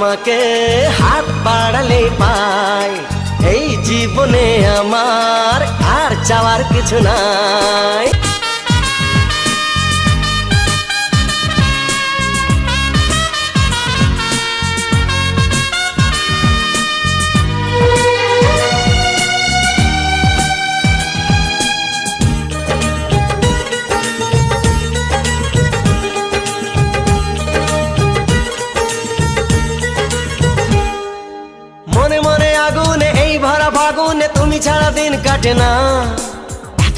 তোমাকে হাত বাড়ালে পাই। এই জীবনে আমার আর চাওয়ার কিছু নাই। মনে মনে আগুনে এই ভরা ফাগুনে তুমি ছাড়া দিন কাটে না।